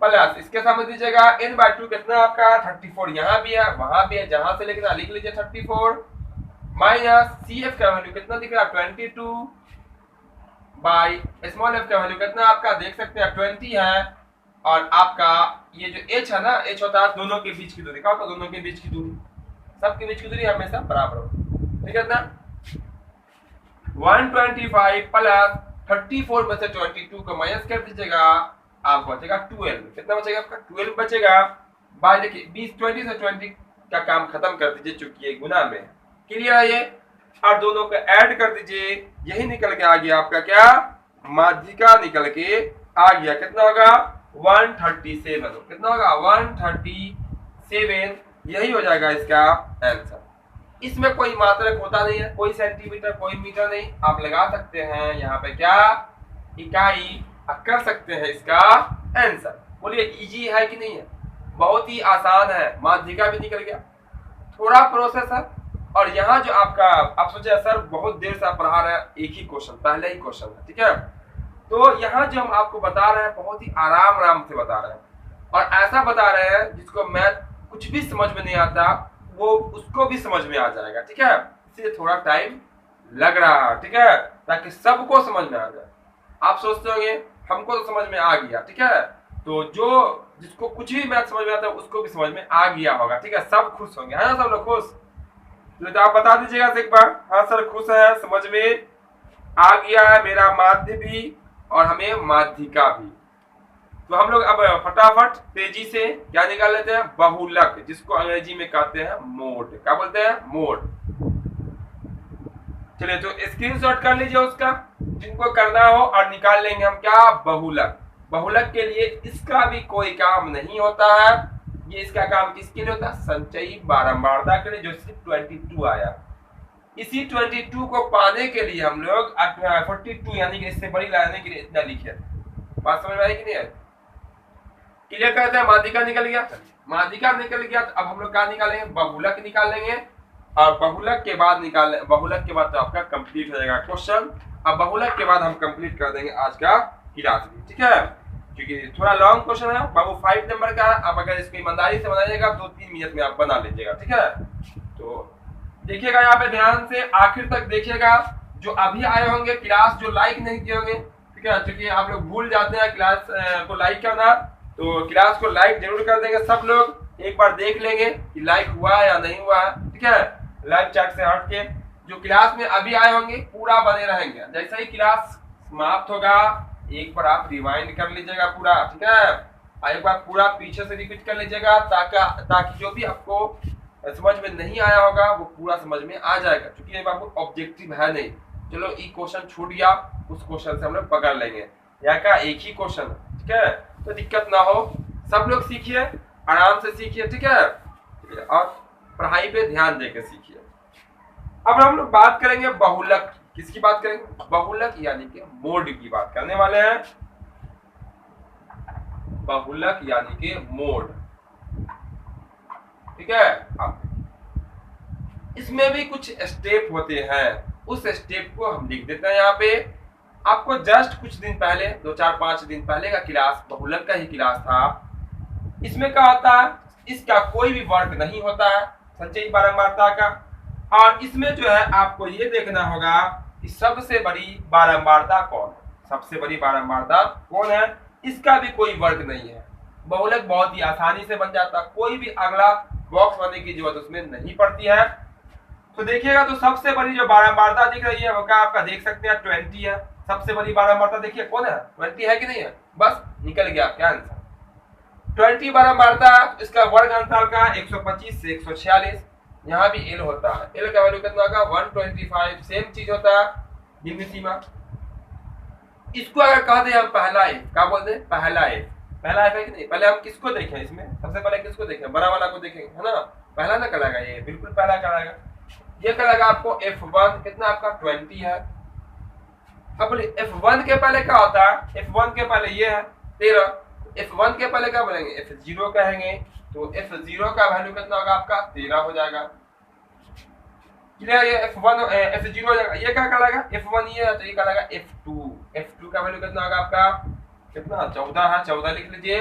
प्लस इसके सामने दीजिएगा n/2 कितना आपका 34, यहाँ भी है वहां भी है, जहां से लिखना लिख लीजिए 34 माइनस सी एफ का वैल्यू कितना दिख रहा है 22 बाई स्मॉल एफ का वैल्यू कितना आपका देख सकते हैं 20 है, और आपका ये जो एच है ना, एच होता है दोनों के बीच की दूरी, क्या होता है दोनों के बीच की दूरी, सबके बीच की दूरी हमेशा बराबर हो, ठीक है ना। 125 प्लस 34 में से 22 को माइनस कर दीजिएगा, आपको बचेगा 12, कितना बचेगा आपका 12 बचेगा। बाय देखिए 20 से 20 का काम खत्म कर दीजिए चूंकि ये गुना में, क्लियर है ये, और दोनों को ऐड कर दीजिए, यही निकल के आ गया आपका क्या माध्यिका निकल के आ गया, कितना होगा 137, कितना होगा 137, यही हो जाएगा इसका आंसर। इसमें कोई मात्रक होता नहीं है, कोई सेंटीमीटर कोई मीटर नहीं, आप लगा सकते हैं यहाँ पे क्या इकाई, कर सकते हैं इसका आंसर। बोलिए इजी है कि नहीं है, बहुत ही आसान है, माध्यिका भी निकल गया, थोड़ा प्रोसेस है। और यहाँ जो आपका आप सोचे सर बहुत देर से आप पढ़ा रहे हैं, एक ही क्वेश्चन पहले ही क्वेश्चन है, ठीक है, तो यहाँ जो हम आपको बता रहे हैं बहुत ही आराम से बता रहे हैं, और ऐसा बता रहे हैं जिसको मैथ कुछ भी समझ में नहीं आता वो उसको भी समझ में आ जाएगा, ठीक है, इसलिए थोड़ा टाइम लग रहा है, ठीक है, ताकि सबको समझ में आ जाए। आप सोचते होंगे हमको तो समझ में आ गया, ठीक है, तो जो जिसको कुछ भी मैथ समझ में आता है उसको भी समझ में आ गया होगा, ठीक है, सब खुश होंगे, है ना, सब लोग खुश, तो आप बता दीजिएगा एक बार, हाँ सर खुश है, समझ में आ गया है मेरा माध्य भी और हमें माध्यिका भी। तो हम लोग अब फटाफट तेजी से क्या निकाल लेते हैं, बहुलक, जिसको अंग्रेजी में कहते हैं मोड, क्या बोलते हैं मोड। चलिए तो स्क्रीनशॉट कर लीजिए उसका, जिनको करना हो, और निकाल लेंगे हम क्या बहुलक। बहुलक के लिए इसका भी कोई काम नहीं होता है, ये इसका काम किसके लिए होता है, संचयी बारंबारता के लिए, जो सिर्फ 22 आया। इसी 22 को पाने के लिए हम लोग 42 यानी कि इससे बड़ी लाने के लिए इतना लिखे, बात समझ में आई कि नहीं आई, क्लियर करते हैं। माध्यिका निकल गया, माध्यिका निकल गया, तो अब हम लोग क्या निकालेंगे, बहुलक निकालेंगे, और बहुलक के बाद बहुलक के बाद तो आपका कंप्लीट हो जाएगा क्वेश्चन। अब बहुलक के बाद हम कंप्लीट कर देंगे आज का क्लास भी, ठीक है, क्योंकि थोड़ा लॉन्ग क्वेश्चन है, बाबू 5 नंबर का है, अब अगर इसको ईमानदारी से बनाइएगा 2-3 मिनट में आप बना लीजिएगा, ठीक है। तो देखिएगा यहाँ पे ध्यान से आखिर तक देखिएगा, जो अभी आए होंगे क्लास जो लाइक नहीं किए होंगे, ठीक है, क्योंकि आप लोग भूल जाते हैं क्लास को लाइक करना, तो क्लास को लाइक जरूर कर देंगे सब लोग, एक बार देख लेंगे कि लाइक हुआ है या नहीं हुआ है, ठीक है, लाइव चैट से हट के। जो क्लास में अभी आए होंगे पूरा बने रहेंगे, जैसे ही क्लास समाप्त होगा एक बार आप रिवाइंड कर लीजिएगा पूरा, ठीक है, एक बार पूरा पीछे से रिपीट कर लीजिएगा, ताकि जो भी आपको समझ में नहीं आया होगा वो पूरा समझ में आ जाएगा, क्योंकि ये बाबू ऑब्जेक्टिव है नहीं। चलो ये क्वेश्चन छूट गया, उस क्वेश्चन से हम लोग पकड़ लेंगे, यहाँ का एक ही क्वेश्चन है, ठीक है, तो दिक्कत ना हो, सब लोग सीखिए, आराम से सीखिए, ठीक है, और पढ़ाई पे ध्यान देकर सीखिए। अब हम लोग बात करेंगे बहुलक, किसकी बात करेंगे, बहुलक यानी कि मोड की बात करने वाले हैं, बहुलक यानी कि मोड, ठीक है। अब इसमें भी कुछ स्टेप होते हैं, उस स्टेप को हम लिख देते हैं यहाँ पे। आपको जस्ट कुछ दिन पहले 2-4-5 दिन पहले का क्लास बहुलक का ही क्लास था, इसमें क्या होता है, इसका कोई भी वर्क नहीं होता है संचयी बारंबारता का, और इसमें जो है आपको ये देखना होगा कि सबसे बड़ी बारंबारता कौन है, सबसे बड़ी बारंबारता कौन है, इसका भी कोई वर्क नहीं है। बहुलक बहुत ही आसानी से बन जाता, कोई भी अगला बॉक्स बनने की जरूरत उसमें नहीं पड़ती है। तो देखिएगा तो सबसे बड़ी जो बारंबारता दिख रही है वो क्या आपका देख सकते हैं 20 है, सबसे बड़ी बारंबारता देखिए कौन है, 20 है कि नहीं है, बस निकल गया आपका आंसर। 20 बारंबारता, इसका वर्ग अंतराल का 125 से 146, यहाँ भी एल होता है, एल का वैल्यू कितना होगा 125, सेम चीज होता है बिंदु सीमा। इसको अगर कह दे हम पहला एफ, क्या बोलते हैं पहला एफ, पहला एफ है कि नहीं, पहले हम किसको देखें, इसमें सबसे पहले किसको देखें, बड़ा वाला को देखेंगे है ना, पहला ना कहलाएगा ये, बिल्कुल पहला कहलाएगा। ये कहलाएगा आपको F1 कितना आपका 20 है। अब बोलिए F1 के पहले क्या होता है, F1 के पहले ये है 13, F1 के पहले क्या बोलेंगे F0 कहेंगे, तो F0 का वैल्यू कितना होगा आपका 13 हो जाएगा। क्लियर, ये F1 F0 हो जाएगा, ये क्या कहलाएगा F1 ये है, तो ये कहलाएगा F2 का वैल्यू कितना होगा आपका कितना 14 है, 14 लिख लीजिए।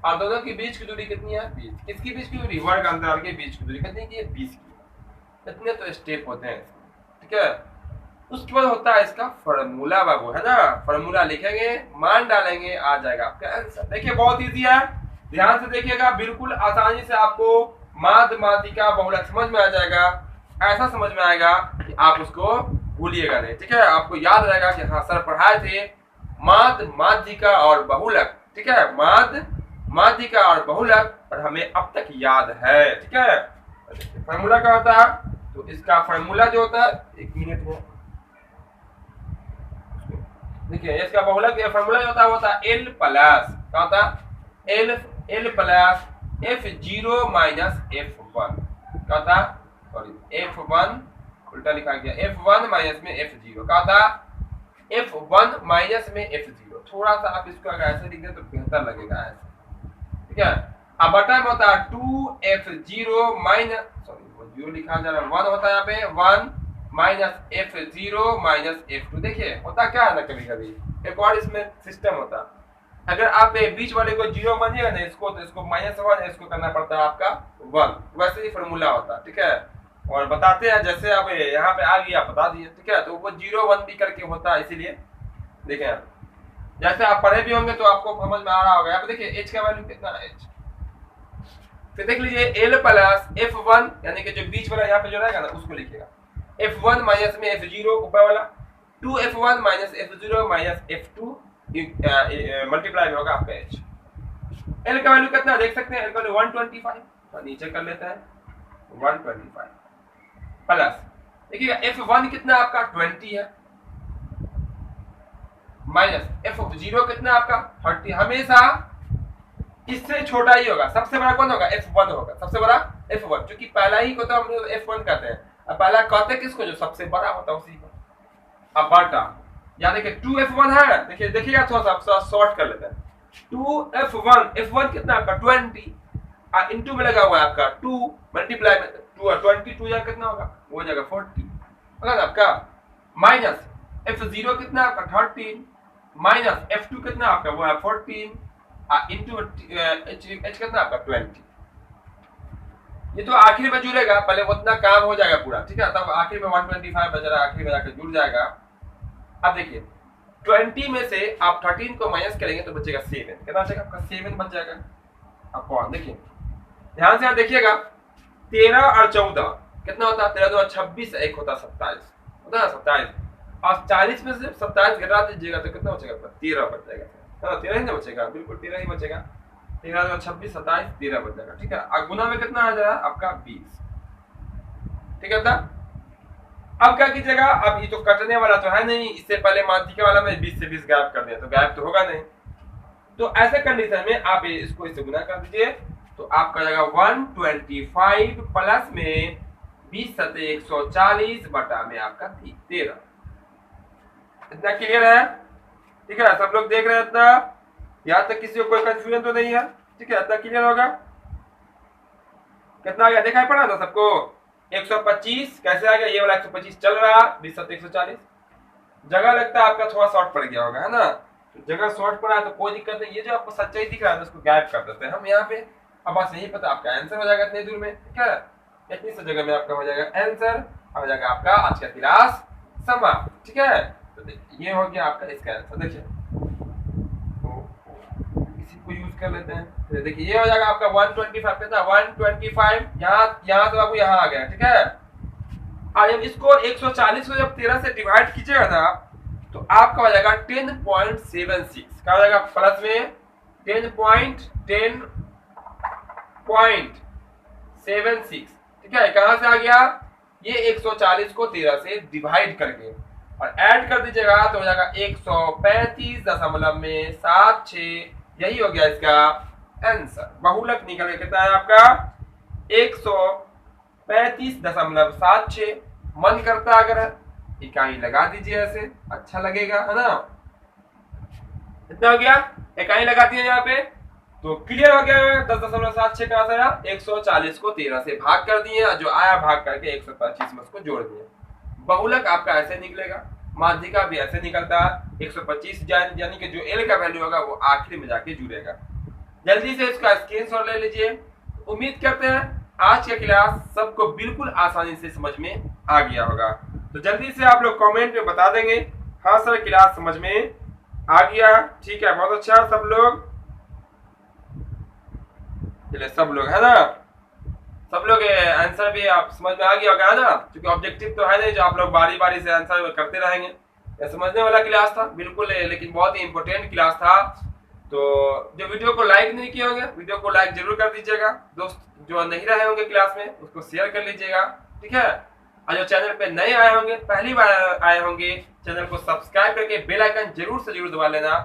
और दोनों के बीच की दूरी कितनी है 20, किसकी बीच की दूरी, वर्ग अंतराल के बीच की दूरी कितनी की है 20 की। इतने तो स्टेप होते हैं, ठीक है। उसके बाद होता है इसका फॉर्मूला बाबू, है ना, फॉर्मूला लिखेंगे, मान डालेंगे, आ जाएगा आपका आंसर। देखिए बहुत इजी है, ध्यान से देखिएगा, बिल्कुल आसानी से आपको माध्य माध्यिका बहुलक समझ में आ जाएगा, ऐसा समझ में आएगा कि आप उसको भूलिएगा नहीं, ठीक है। आपको याद रहेगा कि हाँ सर पढ़ाए थे माध्य माध्यिका और बहुलक, ठीक है, माध्य माध्यिका और बहुलक, और हमें अब तक याद है, ठीक है। फॉर्मूला क्या होता है, तो इसका फॉर्मूला जो होता है, एक मिनट में देखिए, इसका बहुलक या फॉर्मूला जो होता है L प्लस, क्या होता है L plus F0 minus F1, क्या होता है, सॉरी F1 उल्टा लिखा गया, F1 माइनस में F0, क्या होता है F1 माइनस में F0। थोड़ा सा आप इसको अगर ऐसे लिख दें तो बेहतर लगेगा ऐसे, ठीक है। अब बटा में होता है 2F0 माइनस, सॉरी वो 0 लिखा जा रहा है, 1 होता है यहाँ पे 1 माइनस F0 माइनस F2। देखिए होता क्या है ना, कभी कभी एक और इसमें सिस्टम होता है, अगर आप बीच वाले को 0 मानिएगा ना इसको, तो इसको -1, इसको करना पड़ता है आपका 1, वैसे ही फॉर्मूला होता है, ठीक है। और बताते हैं, जैसे अब यहाँ पे आ गया बता दिए, ठीक है, तो वो 0 1 भी करके होता है, इसीलिए देखें आप जैसे आप पढ़े भी होंगे तो आपको समझ में आ रहा होगा। यहाँ पे देखिए h का वैल्यू कितना है, h, फिर देख लीजिए L प्लस F1, यानी कि जो बीच वाला यहाँ पे जो रहेगा ना उसको लिखिएगा, F1 माइनस में F0 ऊपर वाला, 2F1 minus F0 minus F2 multiply में होगा आपका h। L का वैल्यू कितना देख सकते हैं, L का वैल्यू 125, तो नीचे कर लेते हैं 125 प्लस, देखिएगा F1 कितना आपका 20 है, माइनस F0 कितना आपका 30, हमेशा इससे छोटा ही होगा, सबसे बड़ा कौन होगा F1 होगा, सबसे बड़ा F1, क्योंकि पहला ही को तो हम लोग F1 कहते हैं, अब पहला कहते हैं किसको, जो सबसे बड़ा होता है उसी को। अब बटा, यानी कि 2F1 है, देखिए देखिएगा थोड़ा सा शॉर्ट कर लेते हैं, 2F1, F1 कितना आपका 20, और इनटू में लगा हुआ है आपका 2, मल्टीप्लाई में 2 और 22 जा कितना होगा, वो हो जाएगा 40, होगा आपका, माइनस F0 कितना आपका 13, माइनस F2 कितना आपका वो है 14, इनटू h कितना आपका 20। ये तो आखिर में जुड़ेगा, पहले उतना काम हो जाएगा पूरा, ठीक है, तब आखिर में 125 बच रहा है, आखिर में जाकर जुड़ जाएगा। अब देखिए 20 में से आप 13 को माइनस करेंगे तो बचेगा 7, कितना बचेगा आपका 7 बच जाएगा। अब कौन, देखिए ध्यान से आप देखिएगा, 13 और 14 कितना होता है, 13 2 26, एक होता 27, होता है 27, और 40 में से 27 घटा दीजिएगा तो कितना बचेगा, 13 बच जाएगा, है ना, 13 ही ना बचेगा, बिल्कुल 13 ही बचेगा, 13 2 26 27 13 बच जाएगा, ठीक है। और गुना में कितना आ जाएगा आपका 20, ठीक है। अब क्या कीजिएगा, अब ये तो कटने वाला तो है नहीं, इससे पहले माध्यिका वाला में 20 से 20 गायब कर दिया, तो गायब तो होगा नहीं, तो ऐसे कंडीशन में आप इसको इससे गुना कर दीजिए, तो आपका जाएगा 125 प्लस में 20 सते 140 बटा में आपका 13। इतना क्लियर है, ठीक है, सब लोग देख रहे हैं इतना, यहाँ तक किसी को कोई कंफ्यूजन तो नहीं है, ठीक है, इतना क्लियर होगा। कितना आ गया देखा पड़ा ना सबको, 125 कैसे आ गया, ये वाला 125 चल रहा, 20 सते 140, जगह लगता है आपका थोड़ा शॉर्ट पड़ गया होगा, है ना, तो जगह शॉर्ट पड़ा है तो कोई दिक्कत नहीं, ये जो आपको सच्चाई दिख रहा है उसको गायब कर देते हैं हम यहाँ पे। अब बस यही पता आपका आंसर हो जाएगा इतनी दूर में, ठीक है, इतनी सी जगह में आपका हो जाएगा आंसर, हो जाएगा आपका आज का क्लास समाप्त, ठीक है। तो ये हो गया आपका इसका आंसर, देखिए इसी को यूज कर लेते हैं, तो देखिए ये हो जाएगा आपका 125 कितना 125, यहाँ से बाबू यहाँ आ गया, ठीक है। और जब इसको 140 को जब 13 से डिवाइड कीजिएगा ना तो आपका हो जाएगा 10.76, क्या हो जाएगा प्लस में 10.76, ठीक है। कहां से आ गया, ये 140 को 13 से डिवाइड करके और ऐड कर दीजिएगा तो हो जाएगा 135.76, यही हो गया इसका आंसर। बहुलक निकल के कितना है आपका 135.76। मन करता अगर इकाई लगा दीजिए, ऐसे अच्छा लगेगा, है ना। इतना हो गया, इकाई लगाती है यहाँ पे तो क्लियर हो गया। 10.76 कहां से आया, 140 को 13 से भाग कर दिए, जो आया भाग करके 125 में उसको जोड़ दिए। बहुलक आपका ऐसे निकलेगा, माध्यिका भी ऐसे निकलता है 125, यानी कि जो एल का वैल्यू होगा वो आखिरी में जाके जुड़ेगा। जल्दी से इसका स्क्रीनशॉट ले लीजिए। उम्मीद करते हैं आज का क्लास सबको बिल्कुल आसानी से समझ में आ गया होगा। तो जल्दी से आप लोग कमेंट में बता देंगे हाँ सर क्लास समझ में आ गया, ठीक है, बहुत अच्छा। सब लोग चलिए, सब लोग है ना, सब लोग आंसर भी आप समझ में आ गया होगा, है ना, क्योंकि ऑब्जेक्टिव तो है नहीं जो आप लोग बारी बारी से आंसर करते रहेंगे। ये समझने वाला क्लास था बिल्कुल, लेकिन बहुत ही इंपॉर्टेंट क्लास था। तो जो वीडियो को लाइक नहीं किए होंगे, वीडियो को लाइक जरूर कर दीजिएगा। दोस्त जो नहीं रहे होंगे क्लास में उसको शेयर कर लीजिएगा, ठीक है। और जो चैनल पे नए आए होंगे, पहली बार आए होंगे, चैनल को सब्सक्राइब करके बेल आइकन जरूर से जरूर दबा लेना,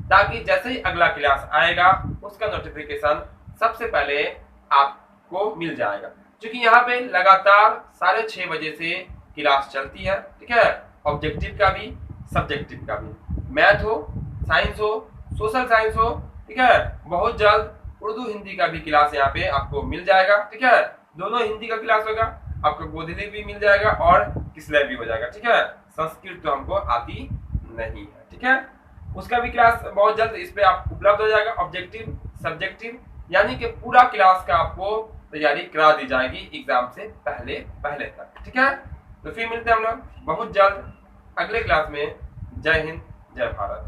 ताकि जैसे ही अगला क्लास आएगा उसका नोटिफिकेशन सबसे पहले आपको मिल जाएगा। क्योंकि यहाँ पे लगातार 6:30 बजे से क्लास चलती है, ठीक है। ऑब्जेक्टिव का भी, सब्जेक्टिव का भी, मैथ हो, साइंस हो, सोशल साइंस हो, ठीक है। बहुत जल्द उर्दू हिंदी का भी क्लास यहाँ पे आपको मिल जाएगा, ठीक है। दोनों हिंदी का क्लास होगा, आपको गोधली भी मिल जाएगा और किसलय भी हो जाएगा, ठीक है। संस्कृत तो हमको आती नहीं है, ठीक है। उसका भी क्लास बहुत जल्द इस पे आप उपलब्ध हो जाएगा। ऑब्जेक्टिव, सब्जेक्टिव, यानी कि पूरा क्लास का आपको तैयारी करा दी जाएगी एग्जाम से पहले तक, ठीक है। तो फिर मिलते हैं हम लोग बहुत जल्द अगले क्लास में। जय हिंद, जय भारत।